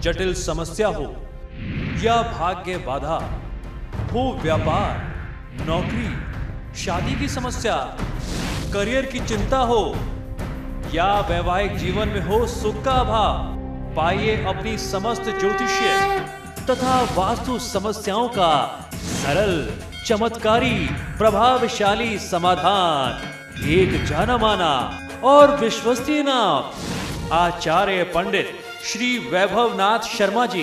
जटिल समस्या हो या भाग्य बाधा हो, व्यापार, नौकरी, शादी की समस्या, करियर की चिंता हो या वैवाहिक जीवन में हो सुख का अभाव, पाइए अपनी समस्त ज्योतिषीय तथा वास्तु समस्याओं का सरल, चमत्कारी, प्रभावशाली समाधान। एक जाना माना और विश्वसनीय नाम, आचार्य पंडित श्री वैभवनाथ शर्मा जी,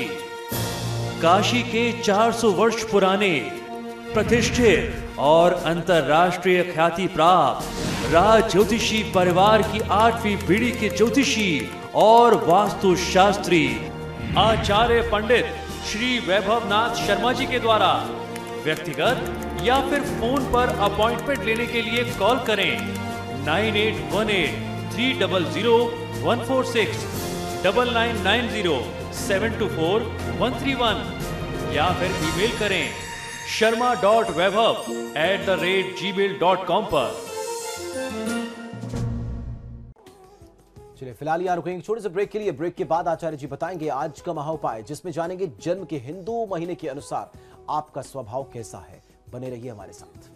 काशी के 400 वर्ष पुराने प्रतिष्ठित और अंतरराष्ट्रीय ख्याति प्राप्त राज ज्योतिषी परिवार की 8वीं पीढ़ी के ज्योतिषी और वास्तु शास्त्री आचार्य पंडित श्री वैभवनाथ शर्मा जी के द्वारा व्यक्तिगत या फिर फोन पर अपॉइंटमेंट लेने के लिए कॉल करें 9818300146, 9990724131 या फिर ईमेल करें sharma.vaibhav@gmail.com पर। चलिए फिलहाल यहाँ रुकेंगे छोटे से ब्रेक के लिए। ब्रेक के बाद आचार्य जी बताएंगे आज का महाउपाय, जिसमें जानेंगे जन्म के हिंदू महीने के अनुसार आपका स्वभाव कैसा है। बने रहिए हमारे साथ।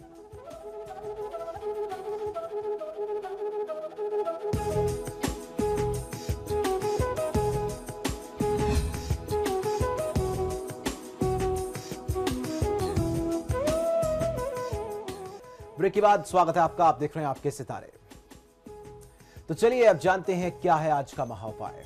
ब्रेक के बाद स्वागत है आपका। आप देख रहे हैं आपके सितारे। तो चलिए अब जानते हैं क्या है आज का महाउपाय।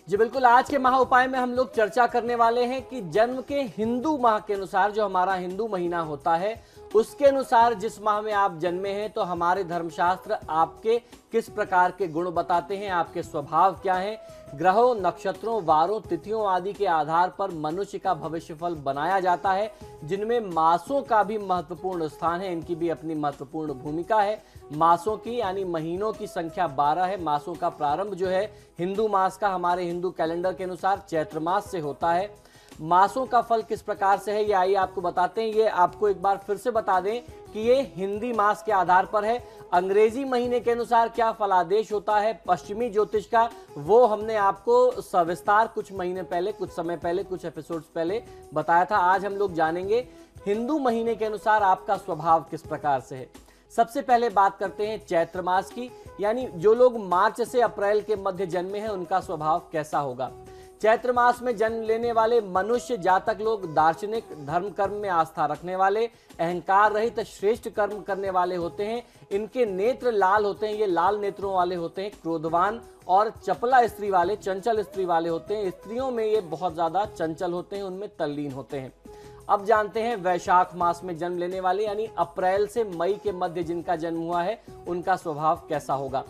जी बिल्कुल, आज के महाउपाय में हम लोग चर्चा करने वाले हैं कि जन्म के हिंदू माह के अनुसार, जो हमारा हिंदू महीना होता है, उसके अनुसार जिस माह में आप जन्मे हैं तो हमारे धर्मशास्त्र आपके किस प्रकार के गुण बताते हैं, आपके स्वभाव क्या हैं। ग्रहों, नक्षत्रों, वारों, तिथियों आदि के आधार पर मनुष्य का भविष्यफल बनाया जाता है, जिनमें मासों का भी महत्वपूर्ण स्थान है, इनकी भी अपनी महत्वपूर्ण भूमिका है। मासों की यानी महीनों की संख्या 12 है। मासों का प्रारंभ जो है हिंदू मास का हमारे हिंदू कैलेंडर के अनुसार चैत्र मास से होता है। मासों का फल किस प्रकार से है ये आइए आपको बताते हैं। ये आपको एक बार फिर से बता दें कि ये हिंदी मास के आधार पर है। अंग्रेजी महीने के अनुसार क्या फलादेश होता है पश्चिमी ज्योतिष का, वो हमने आपको सविस्तार कुछ महीने पहले, कुछ समय पहले, कुछ एपिसोड्स पहले बताया था। आज हम लोग जानेंगे हिंदू महीने के अनुसार आपका स्वभाव किस प्रकार से है। सबसे पहले बात करते हैं चैत्र मास की, यानी जो लोग मार्च से अप्रैल के मध्य जन्मे हैं उनका स्वभाव कैसा होगा। चैत्र मास में जन्म लेने वाले मनुष्य जातक लोग दार्शनिक, धर्म कर्म में आस्था रखने वाले, अहंकार रहित श्रेष्ठ कर्म करने वाले होते हैं। इनके नेत्र लाल होते हैं, ये लाल नेत्रों वाले होते हैं। क्रोधवान और चपला स्त्री वाले, चंचल स्त्री वाले होते हैं। स्त्रियों में ये बहुत ज्यादा चंचल होते हैं, उनमें तल्लीन होते हैं। अब जानते हैं वैशाख मास में जन्म लेने वाले यानी अप्रैल से मई के मध्य जिनका जन्म हुआ है उनका स्वभाव कैसा होगा।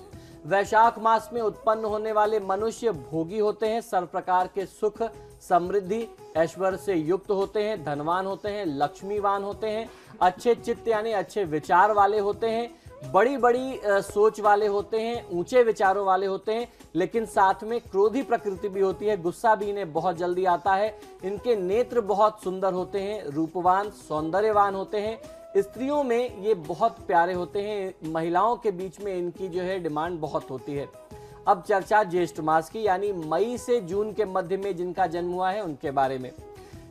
वैशाख मास में उत्पन्न होने वाले मनुष्य भोगी होते हैं, सर्व प्रकार के सुख, समृद्धि, ऐश्वर्य से युक्त होते हैं, धनवान होते हैं, लक्ष्मीवान होते हैं, अच्छे चित्त यानी अच्छे विचार वाले होते हैं, बड़ी बड़ी सोच वाले होते हैं, ऊंचे विचारों वाले होते हैं, लेकिन साथ में क्रोधी प्रकृति भी होती है, गुस्सा भी इन्हें बहुत जल्दी आता है। इनके नेत्र बहुत सुंदर होते हैं, रूपवान, सौंदर्यवान होते हैं। स्त्रियों में ये बहुत प्यारे होते हैं, महिलाओं के बीच में इनकी जो है डिमांड बहुत होती है। अब चर्चा ज्येष्ठ मास की, यानी मई से जून के मध्य में जिनका जन्म हुआ है उनके बारे में।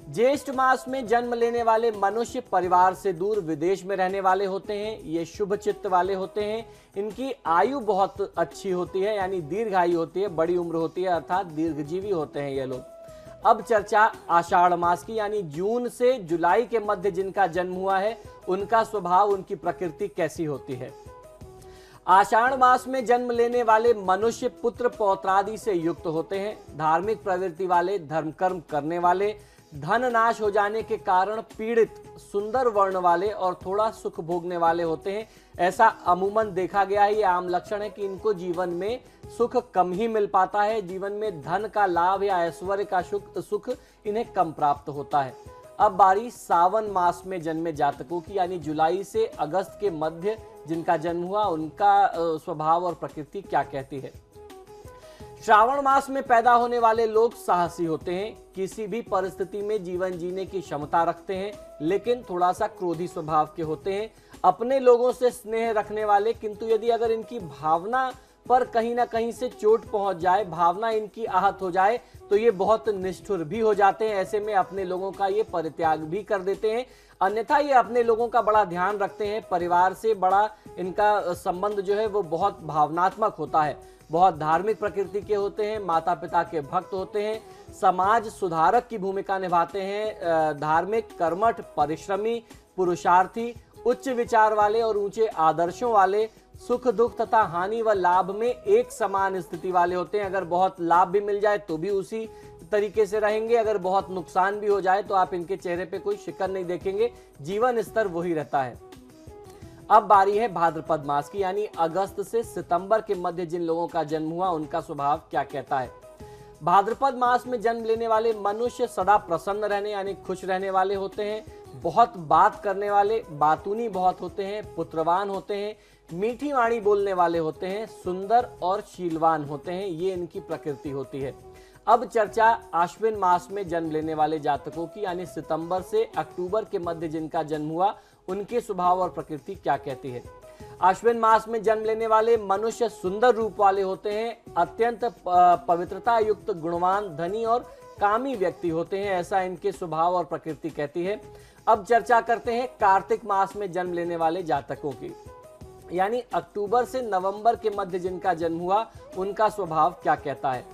ज्येष्ठ मास में जन्म लेने वाले मनुष्य परिवार से दूर विदेश में रहने वाले होते हैं। ये शुभ चित्त वाले होते हैं। इनकी आयु बहुत अच्छी होती है, यानी दीर्घायु होती है, बड़ी उम्र होती है, अर्थात दीर्घजीवी होते हैं ये लोग। अब चर्चा आषाढ़ मास की, यानी जून से जुलाई के मध्य जिनका जन्म हुआ है उनका स्वभाव, उनकी प्रकृति कैसी होती है। आषाढ़ मास में जन्म लेने वाले मनुष्य पुत्र पौत्रादि से युक्त होते हैं, धार्मिक प्रवृत्ति वाले, धर्म कर्म करने वाले, धन नाश हो जाने के कारण पीड़ित, सुंदर वर्ण वाले और थोड़ा सुख भोगने वाले होते हैं। ऐसा अमूमन देखा गया है, ये आम लक्षण है कि इनको जीवन में सुख कम ही मिल पाता है, जीवन में धन का लाभ या ऐश्वर्य का सुख इन्हें कम प्राप्त होता है। अब बारी सावन मास में जन्मे जातकों की, यानी जुलाई से अगस्त के मध्य जिनका जन्म हुआ उनका स्वभाव और प्रकृति क्या कहती है। श्रावण मास में पैदा होने वाले लोग साहसी होते हैं, किसी भी परिस्थिति में जीवन जीने की क्षमता रखते हैं, लेकिन थोड़ा सा क्रोधी स्वभाव के होते हैं। अपने लोगों से स्नेह रखने वाले, किंतु यदि अगर इनकी भावना पर कहीं ना कहीं से चोट पहुंच जाए, भावना इनकी आहत हो जाए तो ये बहुत निष्ठुर भी हो जाते हैं। ऐसे में अपने लोगों का ये परित्याग भी कर देते हैं। अन्यथा ये अपने लोगों का बड़ा ध्यान रखते हैं। परिवार से बड़ा इनका संबंध जो है वो बहुत भावनात्मक होता है। बहुत धार्मिक प्रकृति के होते हैं, माता पिता के भक्त होते हैं, समाज सुधारक की भूमिका निभाते हैं। धार्मिक, कर्मठ, परिश्रमी, पुरुषार्थी, उच्च विचार वाले और ऊंचे आदर्शों वाले, सुख दुख तथा हानि व लाभ में एक समान स्थिति वाले होते हैं। अगर बहुत लाभ भी मिल जाए तो भी उसी तरीके से रहेंगे, अगर बहुत नुकसान भी हो जाए तो आप इनके चेहरे पे कोई शिकन नहीं देखेंगे, जीवन स्तर वही रहता है। अब बारी है भाद्रपद मास की, यानी अगस्त से सितंबर के मध्य जिन लोगों का जन्म हुआ उनका स्वभाव क्या कहता है। भाद्रपद मास में जन्म लेने वाले मनुष्य सदा प्रसन्न रहने यानी खुश रहने वाले होते हैं, बहुत बात करने वाले, बातूनी बहुत होते हैं, पुत्रवान होते हैं, मीठी वाणी बोलने वाले होते हैं, सुंदर और शीलवान होते हैं। ये इनकी प्रकृति होती है। अब चर्चा आश्विन मास में जन्म लेने वाले जातकों की, यानी सितंबर से अक्टूबर के मध्य जिनका जन्म हुआ उनके स्वभाव और प्रकृति क्या कहती है। आश्विन मास में जन्म लेने वाले मनुष्य सुंदर रूप वाले होते हैं, अत्यंत पवित्रता युक्त, गुणवान, धनी और कामी व्यक्ति होते हैं। ऐसा इनके स्वभाव और प्रकृति कहती है। अब चर्चा करते हैं कार्तिक मास में जन्म लेने वाले जातकों की, यानी अक्टूबर से नवंबर के मध्य जिनका जन्म हुआ उनका स्वभाव क्या कहता है।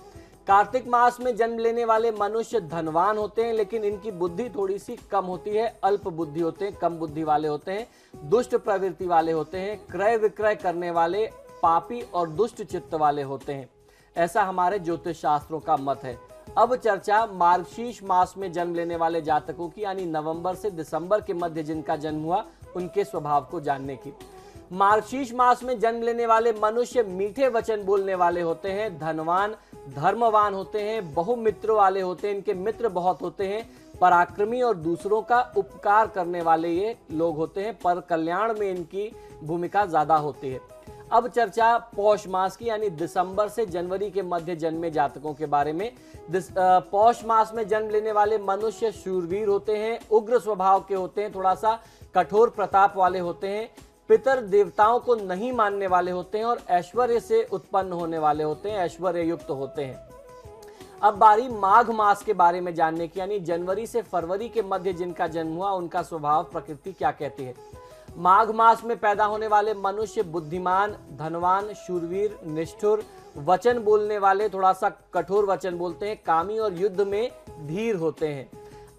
कार्तिक मास में जन्म लेने वाले मनुष्य धनवान होते हैं, लेकिन इनकी बुद्धि थोड़ी सी कम होती है, अल्प बुद्धि होते हैं, कम बुद्धि वाले होते हैं, दुष्ट प्रवृत्ति वाले होते हैं, क्रय विक्रय करने वाले, पापी और दुष्ट चित्त वाले होते हैं। ऐसा हमारे ज्योतिष शास्त्रों का मत है। अब चर्चा मार्गशीर्ष मास में जन्म लेने वाले जातकों की, यानी नवंबर से दिसंबर के मध्य जिनका जन्म हुआ उनके स्वभाव को जानने की। मार्गशीर्ष मास में जन्म लेने वाले मनुष्य मीठे वचन बोलने वाले होते हैं, धनवान, धर्मवान होते हैं, बहुमित्र वाले होते हैं, इनके मित्र बहुत होते हैं, पराक्रमी और दूसरों का उपकार करने वाले ये लोग होते हैं, पर कल्याण में इनकी भूमिका ज्यादा होती है। अब चर्चा पौष मास की, यानी दिसंबर से जनवरी के मध्य जन्मे जातकों के बारे में। पौष मास में जन्म लेने वाले मनुष्य शूरवीर होते हैं, उग्र स्वभाव के होते हैं, थोड़ा सा कठोर प्रताप वाले होते हैं, पितर देवताओं को नहीं मानने वाले होते हैं और ऐश्वर्य से उत्पन्न होने वाले होते हैं, ऐश्वर्य युक्त होते हैं। अब बारी माघ मास के बारे में जानने की, यानी जनवरी से फरवरी के मध्य जिनका जन्म हुआ उनका स्वभाव प्रकृति क्या कहती है। माघ मास में पैदा होने वाले मनुष्य बुद्धिमान, धनवान, शूरवीर, निष्ठुर, वचन बोलने वाले, थोड़ा सा कठोर वचन बोलते हैं, कामी और युद्ध में धीर होते हैं।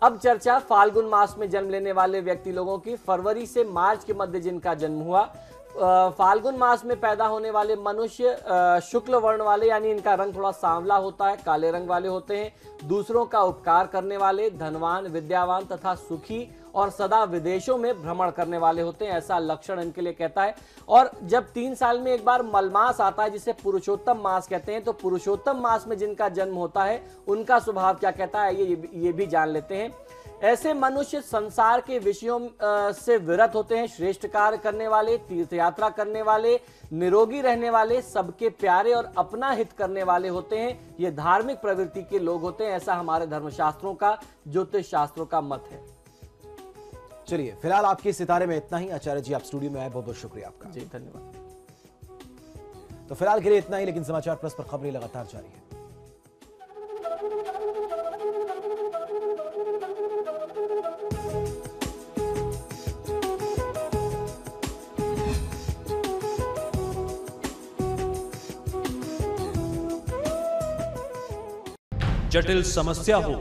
अब चर्चा फाल्गुन मास में जन्म लेने वाले व्यक्ति लोगों की, फरवरी से मार्च के मध्य जिनका जन्म हुआ। फाल्गुन मास में पैदा होने वाले मनुष्य शुक्ल वर्ण वाले, यानी इनका रंग थोड़ा सांवला होता है, काले रंग वाले होते हैं, दूसरों का उपकार करने वाले, धनवान, विद्यावान तथा सुखी और सदा विदेशों में भ्रमण करने वाले होते हैं। ऐसा लक्षण इनके लिए कहता है। और जब 3 साल में एक बार मलमास आता है जिसे पुरुषोत्तम मास कहते हैं, तो पुरुषोत्तम मास में जिनका जन्म होता है उनका स्वभाव क्या कहता है ये भी जान लेते हैं। ऐसे मनुष्य संसार के विषयों से विरत होते हैं, श्रेष्ठ कार्य करने वाले, तीर्थ यात्रा करने वाले, निरोगी रहने वाले, सबके प्यारे और अपना हित करने वाले होते हैं। ये धार्मिक प्रवृत्ति के लोग होते हैं। ऐसा हमारे धर्मशास्त्रों का, ज्योतिष शास्त्रों का मत है। चलिए, फिलहाल आपके सितारे में इतना ही। आचार्य जी, आप स्टूडियो में आए, बहुत बहुत शुक्रिया आपका। जी धन्यवाद। तो फिलहाल के लिए इतना ही, लेकिन समाचार प्लस पर खबरें लगातार जारी है। जटिल समस्या हो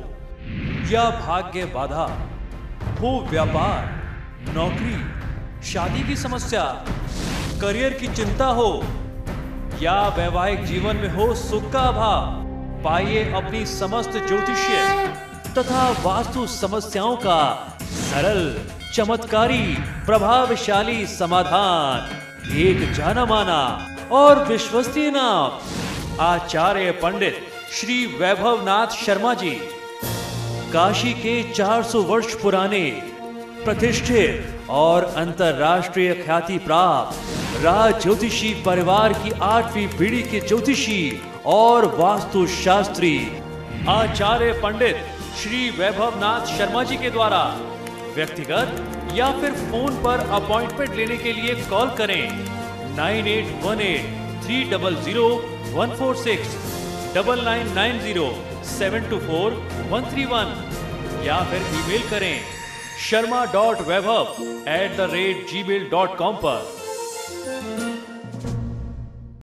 या भाग्य बाधा हो, व्यापार, नौकरी, शादी की समस्या, करियर की चिंता हो या वैवाहिक जीवन में हो सुख का अभाव, पाइए अपनी समस्त ज्योतिषीय तथा वास्तु समस्याओं का सरल, चमत्कारी, प्रभावशाली समाधान। एक जाना माना और विश्वसनीय नाम, आचार्य पंडित श्री वैभवनाथ शर्मा जी। काशी के 400 वर्ष पुराने, प्रतिष्ठित और अंतरराष्ट्रीय ख्याति प्राप्त राज ज्योतिषी परिवार की 8वीं पीढ़ी के ज्योतिषी और वास्तुशास्त्री आचार्य पंडित श्री वैभवनाथ शर्मा जी के द्वारा व्यक्तिगत या फिर फोन पर अपॉइंटमेंट लेने के लिए कॉल करें 9818 300146, 9990724131 या फिर ईमेल करें sharma.vaibhav@gmail.com पर।